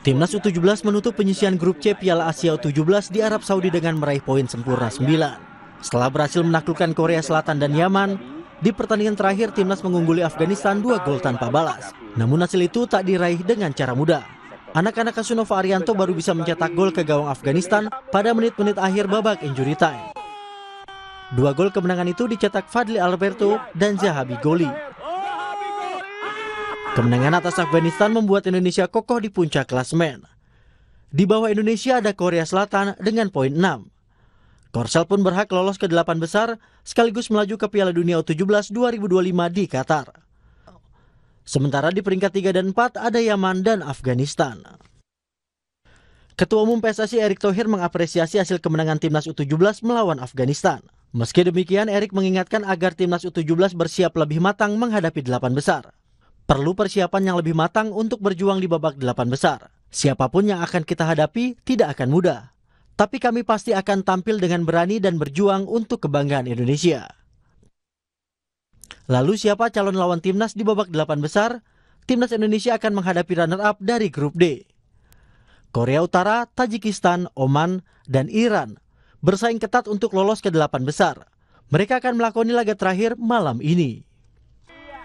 Timnas U17 menutup penyisian grup C Piala Asia U17 di Arab Saudi dengan meraih poin sempurna 9. Setelah berhasil menaklukkan Korea Selatan dan Yaman, di pertandingan terakhir timnas mengungguli Afghanistan 2 gol tanpa balas. Namun hasil itu tak diraih dengan cara mudah. Anak-anak asuh Nova Arianto baru bisa mencetak gol ke gawang Afghanistan pada menit-menit akhir babak injury time. 2 gol kemenangan itu dicetak Fadli Alberto dan Zahabi Goli. Kemenangan atas Afghanistan membuat Indonesia kokoh di puncak klasemen. Di bawah Indonesia ada Korea Selatan dengan poin 6. Korsel pun berhak lolos ke 8 besar sekaligus melaju ke Piala Dunia U17 2025 di Qatar. Sementara di peringkat 3 dan 4 ada Yaman dan Afghanistan. Ketua Umum PSSI Erick Thohir mengapresiasi hasil kemenangan Timnas U17 melawan Afghanistan. Meski demikian, Erick mengingatkan agar Timnas U17 bersiap lebih matang menghadapi 8 besar. Perlu persiapan yang lebih matang untuk berjuang di babak 8 besar. Siapapun yang akan kita hadapi tidak akan mudah. Tapi kami pasti akan tampil dengan berani dan berjuang untuk kebanggaan Indonesia. Lalu siapa calon lawan Timnas di babak 8 besar? Timnas Indonesia akan menghadapi runner-up dari grup D. Korea Utara, Tajikistan, Oman, dan Iran bersaing ketat untuk lolos ke 8 besar. Mereka akan melakoni laga terakhir malam ini.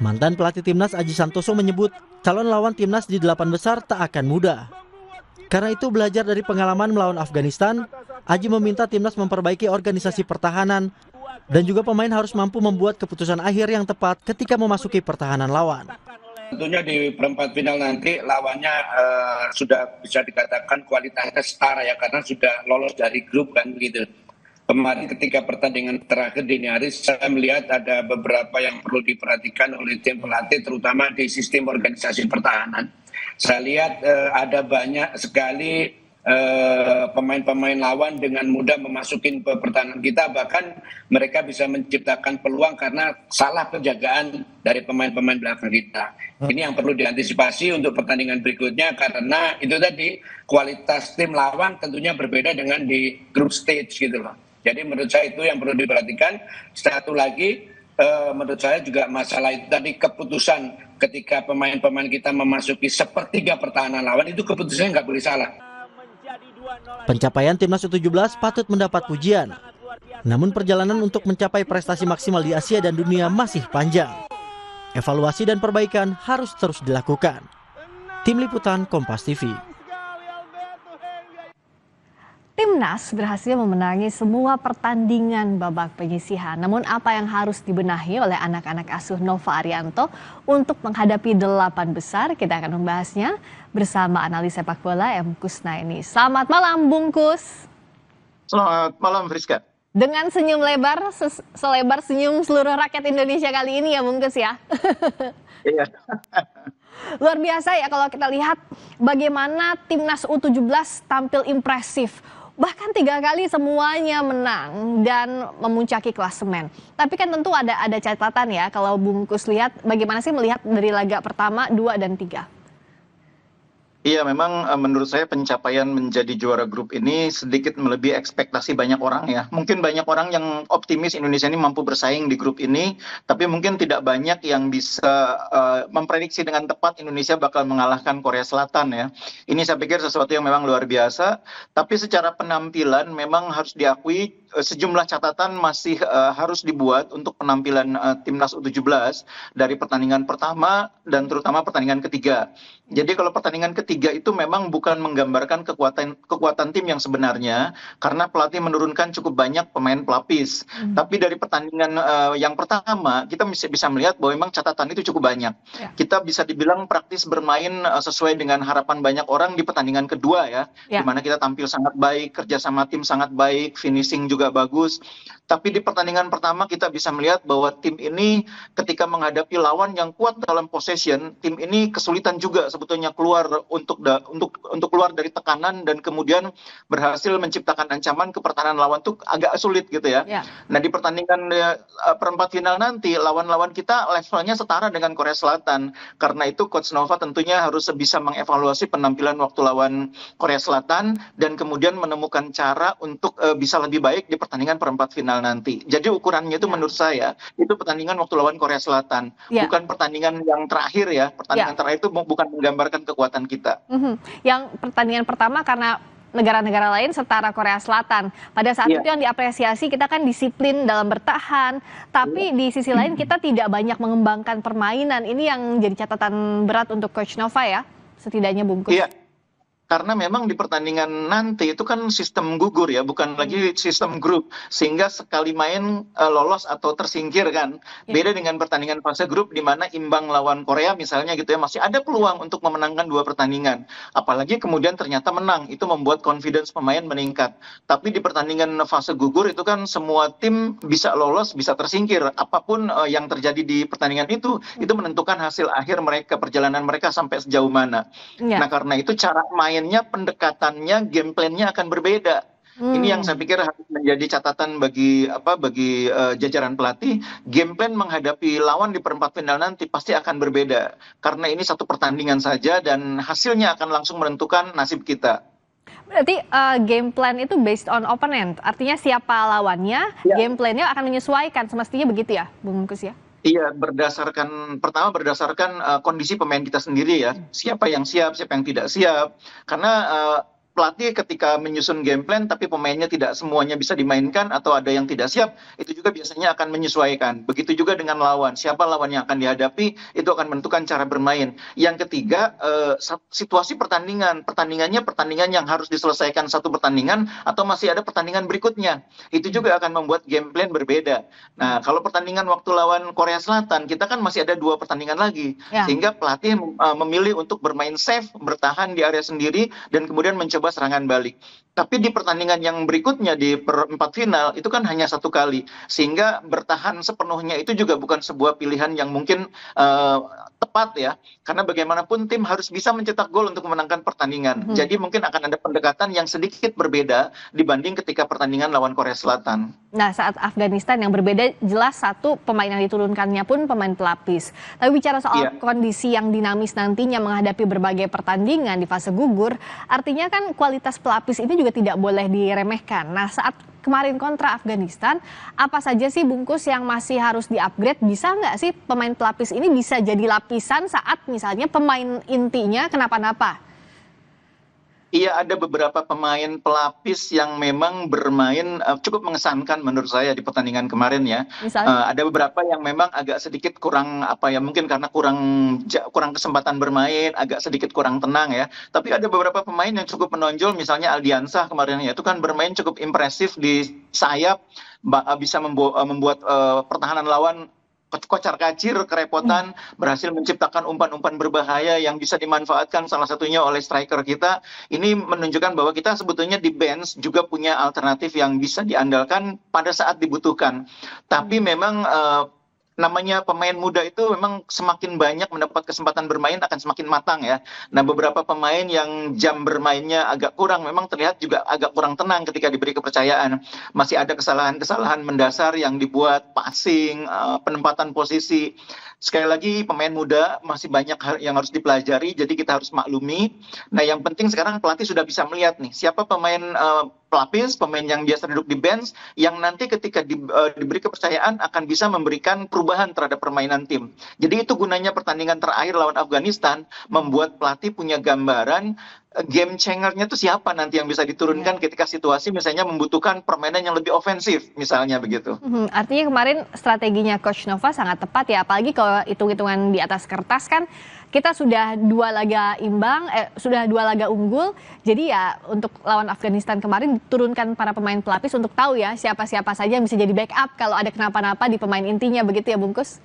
Mantan pelatih Timnas Aji Santoso menyebut calon lawan Timnas di 8 besar tak akan mudah. Karena itu belajar dari pengalaman melawan Afghanistan, Aji meminta Timnas memperbaiki organisasi pertahanan dan juga pemain harus mampu membuat keputusan akhir yang tepat ketika memasuki pertahanan lawan. Tentunya di perempat final nanti lawannya sudah bisa dikatakan kualitasnya setara ya, karena sudah lolos dari grup kan begitu. Kemarin ketika pertandingan terakhir dini hari saya melihat ada beberapa yang perlu diperhatikan oleh tim pelatih, terutama di sistem organisasi pertahanan. Saya lihat ada banyak sekali pemain-pemain lawan dengan mudah memasukin ke pertahanan kita, bahkan mereka bisa menciptakan peluang karena salah penjagaan dari pemain-pemain belakang kita. Ini yang perlu diantisipasi untuk pertandingan berikutnya, karena itu tadi kualitas tim lawan tentunya berbeda dengan di group stage gitu loh. Jadi menurut saya itu yang perlu diperhatikan. Satu lagi menurut saya juga masalah itu tadi, keputusan ketika pemain-pemain kita memasuki sepertiga pertahanan lawan, itu keputusannya nggak boleh salah. Pencapaian Timnas U17 patut mendapat pujian. Namun perjalanan untuk mencapai prestasi maksimal di Asia dan dunia masih panjang. Evaluasi dan perbaikan harus terus dilakukan. Tim Liputan Kompas TV. Timnas berhasil memenangi semua pertandingan babak penyisihan. Namun apa yang harus dibenahi oleh anak-anak asuh Nova Arianto untuk menghadapi 8 besar? Kita akan membahasnya bersama analis sepak bola M. Kusnaini. Selamat malam Bung Kus. Selamat malam Friska. Dengan senyum lebar, selebar senyum seluruh rakyat Indonesia kali ini ya Bung Kus ya. Iya. Luar biasa ya kalau kita lihat bagaimana Timnas U17 tampil impresif. Bahkan 3 kali semuanya menang dan memuncaki klasemen. Tapi kan tentu ada catatan ya kalau Bungkus lihat bagaimana sih melihat dari laga pertama, 2 dan 3. Iya, memang menurut saya pencapaian menjadi juara grup ini sedikit melebihi ekspektasi banyak orang ya. Mungkin banyak orang yang optimis Indonesia ini mampu bersaing di grup ini, tapi mungkin tidak banyak yang bisa memprediksi dengan tepat Indonesia bakal mengalahkan Korea Selatan ya. Ini saya pikir sesuatu yang memang luar biasa, tapi secara penampilan memang harus diakui sejumlah catatan masih harus dibuat untuk penampilan Timnas U17 dari pertandingan pertama dan terutama pertandingan ketiga. Jadi kalau pertandingan ketiga itu memang bukan menggambarkan kekuatan tim yang sebenarnya, karena pelatih menurunkan cukup banyak pemain pelapis. Tapi dari pertandingan yang pertama kita bisa melihat bahwa memang catatan itu cukup banyak. Kita bisa dibilang praktis bermain sesuai dengan harapan banyak orang di pertandingan kedua ya, di mana kita tampil sangat baik, kerjasama tim sangat baik, finishing juga bagus. Tapi di pertandingan pertama kita bisa melihat bahwa tim ini ketika menghadapi lawan yang kuat dalam possession, tim ini kesulitan juga sebetulnya keluar untuk keluar dari tekanan dan kemudian berhasil menciptakan ancaman ke pertahanan lawan tuh agak sulit gitu ya. Ya. Nah di pertandingan perempat final nanti lawan-lawan kita levelnya setara dengan Korea Selatan. Karena itu Coach Nova tentunya harus bisa mengevaluasi penampilan waktu lawan Korea Selatan dan kemudian menemukan cara untuk bisa lebih baik di pertandingan perempat final nanti. Jadi ukurannya itu menurut saya itu pertandingan waktu lawan Korea Selatan, bukan pertandingan yang terakhir ya. Pertandingan terakhir itu bukan menggambarkan kekuatan kita. Yang pertandingan pertama karena negara-negara lain setara Korea Selatan. Pada saat itu yang diapresiasi kita kan disiplin dalam bertahan, tapi di sisi lain kita tidak banyak mengembangkan permainan. Ini yang jadi catatan berat untuk Coach Nova ya, setidaknya bungkus. Iya. Karena memang di pertandingan nanti itu kan sistem gugur ya, bukan lagi sistem grup. Sehingga sekali main lolos atau tersingkir kan. Beda dengan pertandingan fase grup di mana imbang lawan Korea misalnya gitu ya, masih ada peluang untuk memenangkan 2 pertandingan. Apalagi kemudian ternyata menang, itu membuat confidence pemain meningkat. Tapi di pertandingan fase gugur itu kan semua tim bisa lolos, bisa tersingkir. Apapun yang terjadi di pertandingan itu menentukan hasil akhir mereka, perjalanan mereka sampai sejauh mana. Nah karena itu cara main pendekatannya, game plan-nya akan berbeda. Ini yang saya pikir harus menjadi catatan bagi jajaran pelatih. Game plan menghadapi lawan di perempat final nanti pasti akan berbeda. Karena ini satu pertandingan saja dan hasilnya akan langsung menentukan nasib kita. Berarti game plan itu based on opponent. Artinya siapa lawannya, game plan-nya akan menyesuaikan. Semestinya begitu ya, Bung Bungkus ya? Iya, berdasarkan kondisi pemain kita sendiri ya. Siapa yang siap, siapa yang tidak siap. Karena pelatih ketika menyusun game plan tapi pemainnya tidak semuanya bisa dimainkan atau ada yang tidak siap, itu juga biasanya akan menyesuaikan. Begitu juga dengan lawan. Siapa lawan yang akan dihadapi, itu akan menentukan cara bermain. Yang ketiga, situasi pertandingan. Pertandingan yang harus diselesaikan satu pertandingan atau masih ada pertandingan berikutnya. Itu juga akan membuat game plan berbeda. Nah, kalau pertandingan waktu lawan Korea Selatan, kita kan masih ada 2 pertandingan lagi. Sehingga pelatih memilih untuk bermain safe, bertahan di area sendiri, dan kemudian mencoba serangan balik. Tapi di pertandingan yang berikutnya di perempat final itu kan hanya 1 kali, sehingga bertahan sepenuhnya itu juga bukan sebuah pilihan yang mungkin tepat ya, karena bagaimanapun tim harus bisa mencetak gol untuk memenangkan pertandingan. Jadi mungkin akan ada pendekatan yang sedikit berbeda dibanding ketika pertandingan lawan Korea Selatan. Nah, saat Afghanistan yang berbeda jelas satu pemain yang diturunkannya pun pemain pelapis. Tapi bicara soal kondisi yang dinamis nantinya menghadapi berbagai pertandingan di fase gugur, artinya kan kualitas pelapis ini juga tidak boleh diremehkan. Nah, saat kemarin kontra Afghanistan, apa saja sih Bungkus yang masih harus di-upgrade? Bisa nggak sih pemain pelapis ini bisa jadi lapisan saat misalnya pemain intinya kenapa-napa? Iya, ada beberapa pemain pelapis yang memang bermain cukup mengesankan menurut saya di pertandingan kemarin ya. Ada beberapa yang memang agak sedikit kurang mungkin karena kurang kesempatan bermain, agak sedikit kurang tenang ya. Tapi ada beberapa pemain yang cukup menonjol, misalnya Aldiansah kemarin ya, itu kan bermain cukup impresif di sayap, bisa membuat pertahanan lawan kocar-kacir, kerepotan, berhasil menciptakan umpan-umpan berbahaya yang bisa dimanfaatkan salah satunya oleh striker kita. Ini menunjukkan bahwa kita sebetulnya di bench juga punya alternatif yang bisa diandalkan pada saat dibutuhkan. Tapi memang namanya pemain muda itu memang semakin banyak mendapat kesempatan bermain akan semakin matang ya. Nah, beberapa pemain yang jam bermainnya agak kurang, memang terlihat juga agak kurang tenang ketika diberi kepercayaan. Masih ada kesalahan-kesalahan mendasar yang dibuat, passing, penempatan posisi. Sekali lagi pemain muda masih banyak hal yang harus dipelajari, jadi kita harus maklumi. Nah, yang penting sekarang pelatih sudah bisa melihat nih siapa pemain pelapis, pemain yang biasa duduk di bench, yang nanti ketika diberi kepercayaan akan bisa memberikan perubahan terhadap permainan tim. Jadi itu gunanya pertandingan terakhir lawan Afghanistan, membuat pelatih punya gambaran game changer-nya itu siapa nanti yang bisa diturunkan ketika situasi misalnya membutuhkan permainan yang lebih ofensif, misalnya begitu. Artinya kemarin strateginya Coach Nova sangat tepat ya, apalagi kalau hitung-hitungan di atas kertas kan kita sudah 2 laga imbang, sudah 2 laga unggul. Jadi ya untuk lawan Afghanistan kemarin diturunkan para pemain pelapis untuk tahu ya siapa-siapa saja yang bisa jadi backup kalau ada kenapa-napa di pemain intinya, begitu ya Bungkus?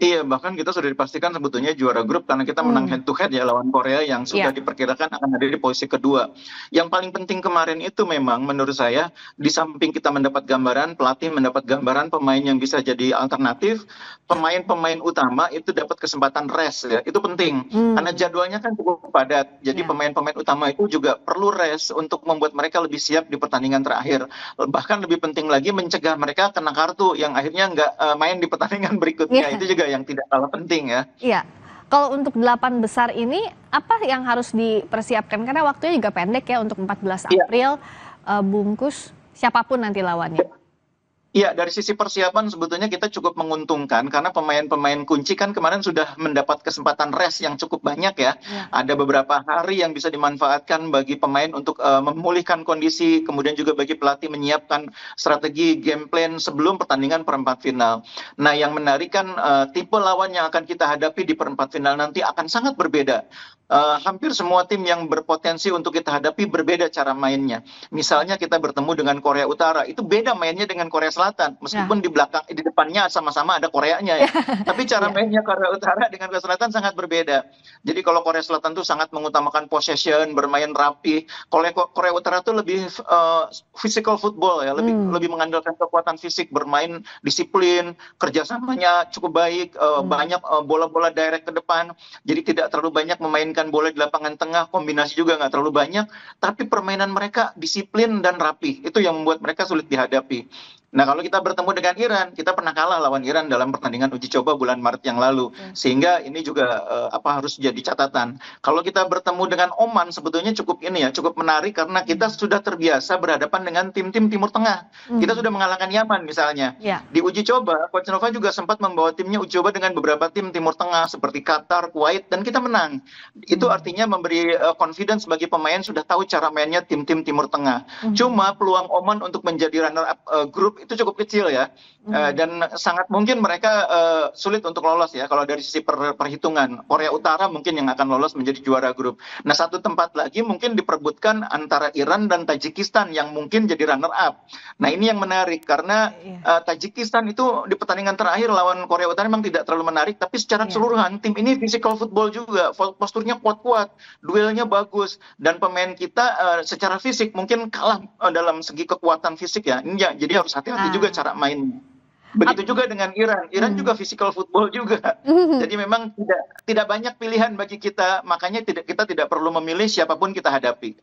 Iya, bahkan kita sudah dipastikan sebetulnya juara grup karena kita menang head to head ya lawan Korea yang sudah Iya. diperkirakan akan ada di posisi kedua. Yang paling penting kemarin itu memang menurut saya, di samping kita mendapat gambaran, pelatih mendapat gambaran pemain yang bisa jadi alternatif, pemain-pemain utama itu dapat kesempatan rest ya. Itu penting karena jadwalnya kan cukup padat. Jadi Ya. pemain-pemain utama itu juga perlu rest untuk membuat mereka lebih siap di pertandingan terakhir. Bahkan lebih penting lagi mencegah mereka kena kartu yang akhirnya nggak main di pertandingan berikutnya. Iya. Itu juga yang tidak kalah penting ya. Iya. Kalau untuk 8 besar ini apa yang harus dipersiapkan? Karena waktunya juga pendek ya untuk 14 Iya. April bungkus siapapun nanti lawannya. Iya, dari sisi persiapan sebetulnya kita cukup menguntungkan karena pemain-pemain kunci kan kemarin sudah mendapat kesempatan rest yang cukup banyak ya. Ya. Ada beberapa hari yang bisa dimanfaatkan bagi pemain untuk memulihkan kondisi, kemudian juga bagi pelatih menyiapkan strategi game plan sebelum pertandingan perempat final. Nah, yang menarik kan tipe lawan yang akan kita hadapi di perempat final nanti akan sangat berbeda. Hampir semua tim yang berpotensi untuk kita hadapi berbeda cara mainnya. Misalnya kita bertemu dengan Korea Utara, itu beda mainnya dengan Korea Selatan. Meskipun di depannya sama-sama ada Koreanya ya. Tapi cara mainnya Korea Utara dengan Korea Selatan sangat berbeda. Jadi kalau Korea Selatan tuh sangat mengutamakan possession, bermain rapi. Korea Utara tuh lebih physical football ya, lebih mengandalkan kekuatan fisik, bermain disiplin, kerjasamanya cukup baik, banyak bola-bola direct ke depan. Jadi tidak terlalu banyak memainkan bola di lapangan tengah, kombinasi juga nggak terlalu banyak, tapi permainan mereka disiplin dan rapi. Itu yang membuat mereka sulit dihadapi. Nah, kalau kita bertemu dengan Iran, kita pernah kalah lawan Iran dalam pertandingan uji coba bulan Maret yang lalu. Sehingga ini juga harus jadi catatan. Kalau kita bertemu dengan Oman sebetulnya cukup menarik karena kita sudah terbiasa berhadapan dengan tim-tim Timur Tengah. Kita sudah mengalahkan Yaman misalnya. Ya. Di uji coba, Coach Nova juga sempat membawa timnya uji coba dengan beberapa tim Timur Tengah seperti Qatar, Kuwait, dan kita menang. Itu artinya memberi confidence bagi pemain sudah tahu cara mainnya tim-tim Timur Tengah. Cuma peluang Oman untuk menjadi runner up grup itu cukup kecil ya. Dan sangat mungkin mereka sulit untuk lolos ya kalau dari sisi perhitungan. Korea Utara mungkin yang akan lolos menjadi juara grup. Nah, satu tempat lagi mungkin diperebutkan antara Iran dan Tajikistan yang mungkin jadi runner up. Nah, ini yang menarik karena Tajikistan itu di pertandingan terakhir lawan Korea Utara memang tidak terlalu menarik, tapi secara keseluruhan tim ini physical football juga, posturnya kuat-kuat, duelnya bagus, dan pemain kita secara fisik mungkin kalah dalam segi kekuatan fisik ya. Ini ya, jadi harus hati-hati juga cara mainnya. Begitu juga dengan Iran. Iran juga physical football juga. Jadi memang tidak banyak pilihan bagi kita, makanya kita tidak perlu memilih siapapun kita hadapi.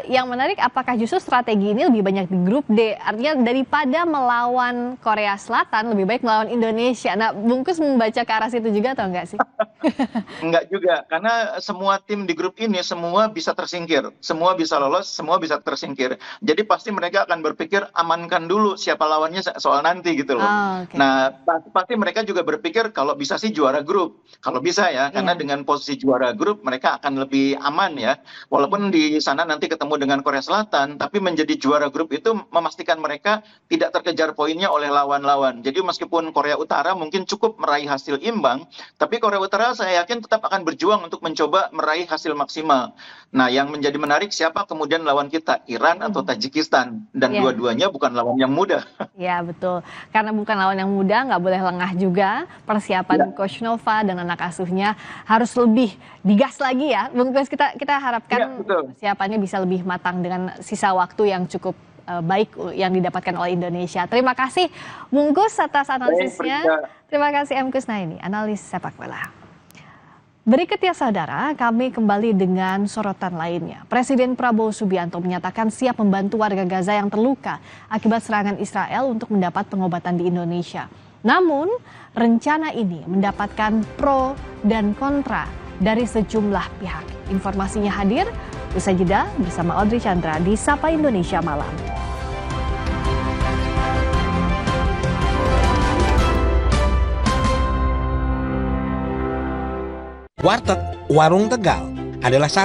Yang menarik, apakah justru strategi ini lebih banyak di grup D? Artinya daripada melawan Korea Selatan, lebih baik melawan Indonesia. Nah, Bungkus membaca ke arah situ juga atau enggak sih? Enggak juga, karena semua tim di grup ini semua bisa tersingkir. Semua bisa lolos, semua bisa tersingkir. Jadi pasti mereka akan berpikir amankan dulu siapa lawannya soal nanti gitu loh. Nah, pasti mereka juga berpikir kalau bisa sih juara grup. Kalau bisa ya, karena dengan posisi juara grup mereka akan lebih aman ya. Walaupun di sana nanti ketemu dengan Korea Selatan, tapi menjadi juara grup itu memastikan mereka tidak terkejar poinnya oleh lawan-lawan. Jadi meskipun Korea Utara mungkin cukup meraih hasil imbang, tapi Korea Utara saya yakin tetap akan berjuang untuk mencoba meraih hasil maksimal. Nah, yang menjadi menarik siapa kemudian lawan kita, Iran atau Tajikistan, dan dua-duanya bukan lawan yang mudah. Ya, betul. Karena bukan lawan yang mudah, nggak boleh lengah juga. Persiapan Coach Nova dan anak asuhnya harus lebih digas lagi ya. Bungkus, kita harapkan persiapannya bisa lebih matang dengan sisa waktu yang cukup baik yang didapatkan oleh Indonesia. Terima kasih Bungkus atas analisisnya. Terima kasih M. Kusnaini, analis sepak bola. Berikut ya saudara, kami kembali dengan sorotan lainnya. Presiden Prabowo Subianto menyatakan siap membantu warga Gaza yang terluka akibat serangan Israel untuk mendapat pengobatan di Indonesia. Namun, rencana ini mendapatkan pro dan kontra dari sejumlah pihak. Informasinya hadir usai jeda bersama Audrey Chandra di Sapa Indonesia Malam. Warteg Warung Tegal adalah satu